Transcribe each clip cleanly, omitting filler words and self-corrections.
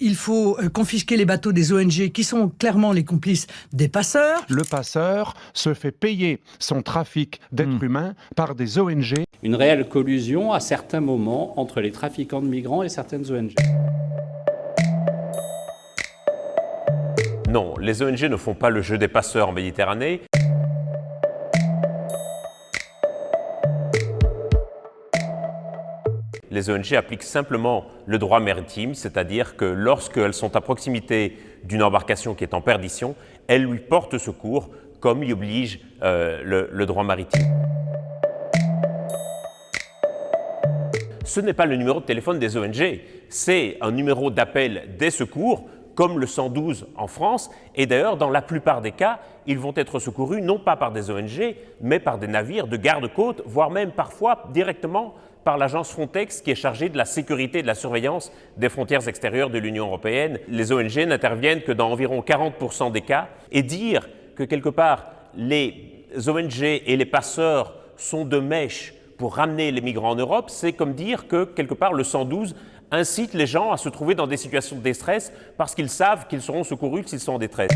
il faut confisquer les bateaux des ONG qui sont clairement les complices des passeurs. Le passeur se fait payer son trafic d'êtres humains par des ONG. Une réelle collusion à certains moments entre les trafiquants de migrants et certaines ONG. Non, les ONG ne font pas le jeu des passeurs en Méditerranée. Les ONG appliquent simplement le droit maritime, c'est-à-dire que lorsqu'elles sont à proximité d'une embarcation qui est en perdition, elles lui portent secours, comme y oblige le droit maritime. Ce n'est pas le numéro de téléphone des ONG, c'est un numéro d'appel des secours, comme le 112 en France, et d'ailleurs, dans la plupart des cas, ils vont être secourus non pas par des ONG, mais par des navires de garde-côte, voire même parfois directement par l'agence Frontex qui est chargée de la sécurité et de la surveillance des frontières extérieures de l'Union européenne. Les ONG n'interviennent que dans environ 40% des cas, et dire que quelque part les ONG et les passeurs sont de mèche pour ramener les migrants en Europe, c'est comme dire que quelque part le 112 incite les gens à se trouver dans des situations de détresse parce qu'ils savent qu'ils seront secourus s'ils sont en détresse.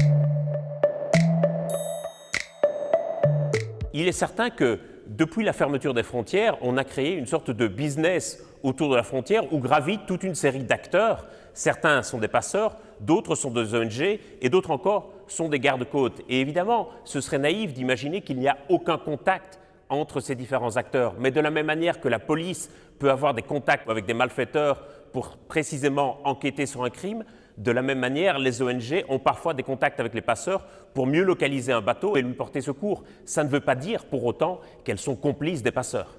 Il est certain que depuis la fermeture des frontières, on a créé une sorte de business autour de la frontière où gravitent toute une série d'acteurs. Certains sont des passeurs, d'autres sont des ONG et d'autres encore sont des gardes-côtes. Et évidemment, ce serait naïf d'imaginer qu'il n'y a aucun contact entre ces différents acteurs. Mais de la même manière que la police peut avoir des contacts avec des malfaiteurs pour précisément enquêter sur un crime, de la même manière, les ONG ont parfois des contacts avec les passeurs pour mieux localiser un bateau et lui porter secours. Ça ne veut pas dire pour autant qu'elles sont complices des passeurs.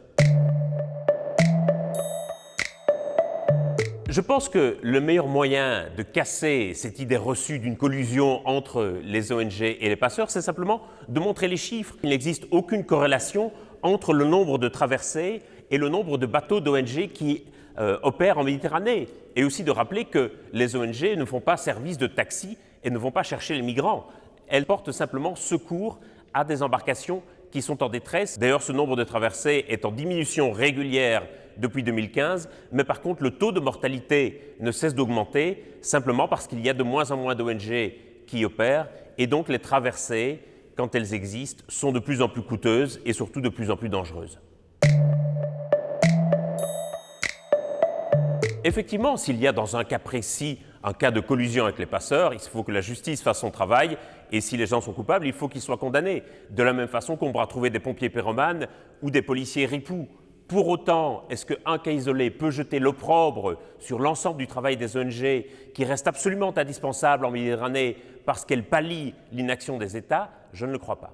Je pense que le meilleur moyen de casser cette idée reçue d'une collusion entre les ONG et les passeurs, c'est simplement de montrer les chiffres. Il n'existe aucune corrélation entre le nombre de traversées et le nombre de bateaux d'ONG qui opèrent en Méditerranée. Et aussi de rappeler que les ONG ne font pas service de taxi et ne vont pas chercher les migrants. Elles portent simplement secours à des embarcations qui sont en détresse. D'ailleurs, ce nombre de traversées est en diminution régulière depuis 2015, mais par contre, le taux de mortalité ne cesse d'augmenter simplement parce qu'il y a de moins en moins d'ONG qui opèrent et donc les traversées, quand elles existent, sont de plus en plus coûteuses et surtout de plus en plus dangereuses. Effectivement, s'il y a dans un cas précis un cas de collusion avec les passeurs, il faut que la justice fasse son travail et si les gens sont coupables, il faut qu'ils soient condamnés. De la même façon qu'on pourra trouver des pompiers pyromanes ou des policiers ripoux. Pour autant, est-ce qu'un cas isolé peut jeter l'opprobre sur l'ensemble du travail des ONG qui reste absolument indispensable en Méditerranée parce qu'elle pallie l'inaction des États? Je ne le crois pas.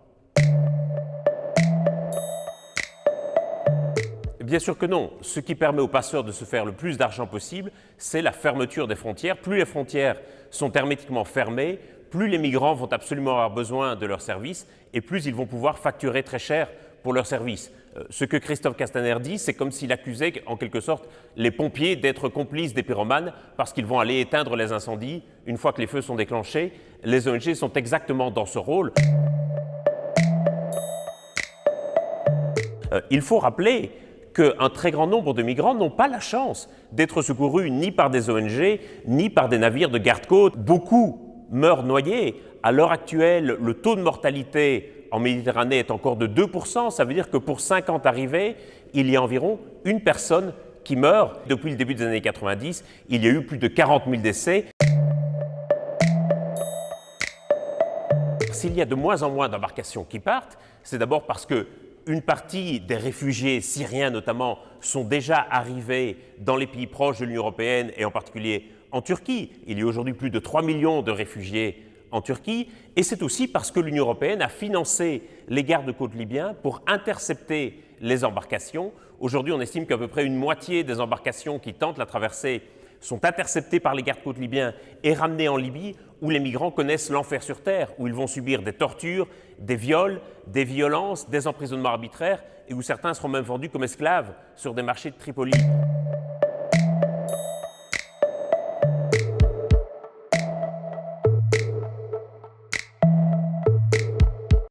Bien sûr que non. Ce qui permet aux passeurs de se faire le plus d'argent possible, c'est la fermeture des frontières. Plus les frontières sont hermétiquement fermées, plus les migrants vont absolument avoir besoin de leurs services et plus ils vont pouvoir facturer très cher pour leurs services. Ce que Christophe Castaner dit, c'est comme s'il accusait en quelque sorte les pompiers d'être complices des pyromanes parce qu'ils vont aller éteindre les incendies une fois que les feux sont déclenchés. Les ONG sont exactement dans ce rôle. Il faut rappeler qu'un très grand nombre de migrants n'ont pas la chance d'être secourus ni par des ONG, ni par des navires de garde-côte. Beaucoup meurent noyés. À l'heure actuelle, le taux de mortalité en Méditerranée est encore de 2%. Ça veut dire que pour 50 arrivées, il y a environ une personne qui meurt. Depuis le début des années 90, il y a eu plus de 40 000 décès. S'il y a de moins en moins d'embarcations qui partent, c'est d'abord parce que une partie des réfugiés syriens notamment sont déjà arrivés dans les pays proches de l'Union européenne et en particulier en Turquie. Il y a aujourd'hui plus de 3 millions de réfugiés en Turquie et c'est aussi parce que l'Union européenne a financé les gardes-côtes libyens pour intercepter les embarcations. Aujourd'hui, on estime qu'à peu près une moitié des embarcations qui tentent la traversée sont interceptés par les gardes-côtes libyens et ramenés en Libye, où les migrants connaissent l'enfer sur terre, où ils vont subir des tortures, des viols, des violences, des emprisonnements arbitraires, et où certains seront même vendus comme esclaves sur des marchés de Tripoli.